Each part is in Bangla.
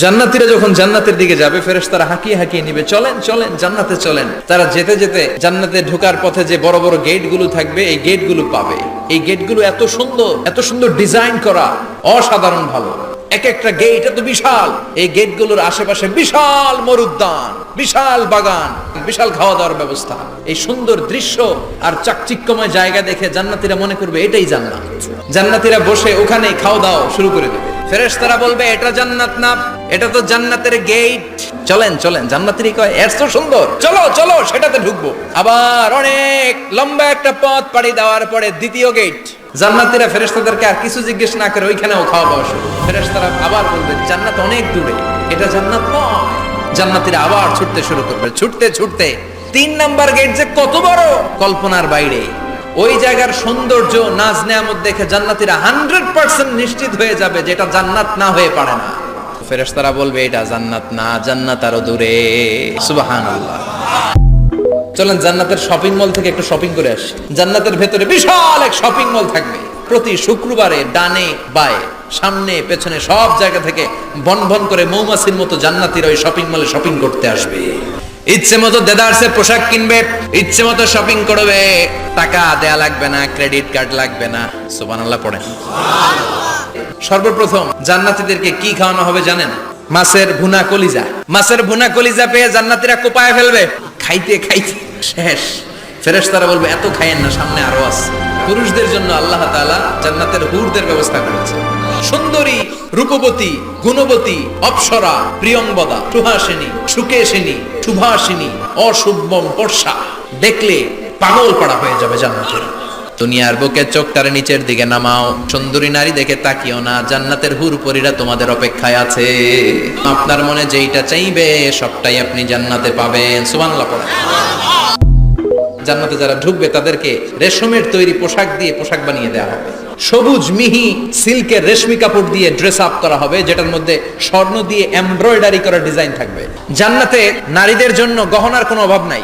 জান্নাতীরা যখন জান্নাতের দিকে যাবে ফেরেশতারা হাঁকিয়ে হাঁকিয়ে নিবে, চলেন চলেন জান্নাতে চলেন। তারা যেতে যেতে জান্নাতে ঢোকার পথে যে বড় বড় গেটগুলো থাকবে এই গেটগুলো পাবে। এই গেটগুলো এত সুন্দর ডিজাইন করা, অসাধারণ ভালো। এক একটা গেট এত বিশাল, এই গেটগুলোর আশেপাশে বিশাল মরুদ্যান, বিশাল বাগান, বিশাল খাওয়া দাওয়ার ব্যবস্থা। এই সুন্দর দৃশ্য আর চাকচিক্যময় জায়গা দেখে জান্নাতীরা মনে করবে এটাই জান্নাত। জান্নাতীরা বসে ওখানে খাওয়া দাওয়া শুরু করে দেবে। ফেরেশতারা বলবে এটা জান্নাত না, এটা তো জান্নাতের গেট। চলেন চলেন, জান্নাতীরা কয় এত সুন্দর, চলো চলো সেটাতে ঢুকবো। আবার অনেক লম্বা একটা পথ পাড়ি দেওয়ার পরে দ্বিতীয় গেট। জান্নাতীরা ফেরেশতাদেরকে আর কিছু জিজ্ঞেস না করে ওইখানেও খাওয়া দাওয়া শুরু। ফেরেশতারা আবার বলবে জান্নাত অনেক দূরে, এটা জান্নাত নয়। জান্নাতীরা আবার ছুটতে শুরু করবে, ছুটতে ছুটতে 3 নাম্বার গেট যে কত বড়, কল্পনার বাইরে। ওই জায়গার সৌন্দর্য নাজ নেয়ামত দেখে জান্নাতীরা 100% নিশ্চিত হয়ে যাবে যে এটা জান্নাত না হয়ে পারে না। ফেরেশতারা বলবে এটা জান্নাত না, জান্নাত আরো দূরে। সুবহানাল্লাহ। চলেন জান্নাতের শপিং মল থেকে একটু শপিং করে আসি। জান্নাতের ভেতরে বিশাল এক শপিং মল থাকবে। প্রতি শুক্রবারে ডানে বায়ে সামনে পেছনে সব জায়গা থেকে বনবন করে মৌমাছির মতো জান্নাতীরা ওই শপিং মলে শপিং করতে আসবে। ইচ্ছে মতো দেদারসে পোশাক কিনবে, ইচ্ছে মতো শপিং করবে, টাকা দেয়া লাগবে না, ক্রেডিট কার্ড লাগবে না। সুবহানাল্লাহ পড়েন। সর্বপ্রথম জান্নাতীদেরকে কি খাওয়ানো হবে জানেন? মাছের ভুনা কলিজা। মাছের ভুনা কলিজা পেয়ে জান্নাতীরা কোপায় ফেলবে, খাইতে খাইতে শেষ। ফেরেশতারা বলবে এত খাইয়েন না, সামনে আরো আছে। পুরুষদের জন্য আল্লাহ তাআলা জান্নাতের হুরদের ব্যবস্থা করেছে। সুন্দরী, রূপবতী, গুণবতী, অপ্সরা, প্রিয়ংবদা, সুহাসিনী, সুকেশিনী, সুভাসিনী, অশুভম পর্ষা, দেখলে পাগল পাড়া হয়ে যাবে জান্নাতীরা। দুনিয়ার বুকে চোখটারে নিচের দিকে নামাও, সুন্দরী নারী দেখে তাকিও না, জান্নাতের হুরপরীরা তোমাদের অপেক্ষায় আছে। আপনার মনে যেইটা চাইবে সবটাই আপনি জান্নাতে পাবেন। সুবহানাল্লাহ পড়েন। জান্নাতে যারা ঢুকবে তাদেরকে রেশমের তৈরি পোশাক দিয়ে পোশাক বানিয়ে দেওয়া হবে। সবুজ মিহি সিল্কের রেশমি কাপড় দিয়ে ড্রেস আপ করা হবে, যেটার মধ্যে স্বর্ণ দিয়ে এমব্রয়ডারি করা ডিজাইন থাকবে। জান্নাতে নারীদের জন্য গহনার কোনো অভাব নাই।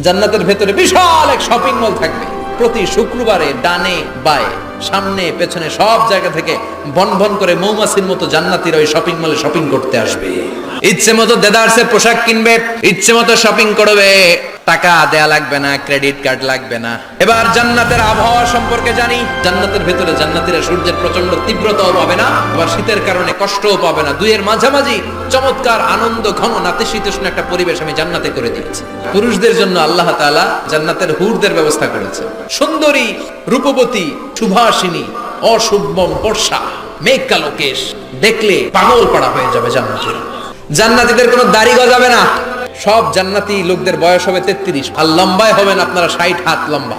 জান্নাতের ভেতরে বিশাল এক শপিং মল থাকবে। প্রতি শুক্রবারে ডানে বায়ে সামনে পেছনে সব জায়গা থেকে বনবন করে মৌমাছির মতো জান্নাতীরা ওই শপিং মলে শপিং করতে আসবে। ইচ্ছে মতো দেদারসে পোশাক কিনবে, ইচ্ছে মতো শপিং করবে, টাকা দেয়া লাগবে না, ক্রেডিট কার্ড লাগবে না। এবার জান্নাতের আবহাওয়া সম্পর্কে জানি। জান্নাতের ভেতরে জান্নাতীরা সূর্যের প্রচন্ড তীব্রতাও পাবে না, আবার শীতের কারণে কষ্টও পাবে না। দুইয়ের মাঝামাঝি চমৎকার আনন্দ ঘন নাতিশীতোষ্ণ একটা পরিবেশ আমি জান্নাতে করে দিয়েছি। পুরুষদের জন্য আল্লাহ তাআলা জান্নাতের হুরদের ব্যবস্থা করেছে। সুন্দরী, রূপবতী, সুভাসিনী, অশুভম পর্ষা, মেঘ কালো কেশ, দেখলে পাগল পাড়া হয়ে যাবে জান্নাতীরা। জান্নাতীদের কোনো দাড়ি গজাবে না। সব জান্নাতি লোকদের বয়স হবে 33, আর লম্বায় হবেন আপনারা 60 হাত লম্বা।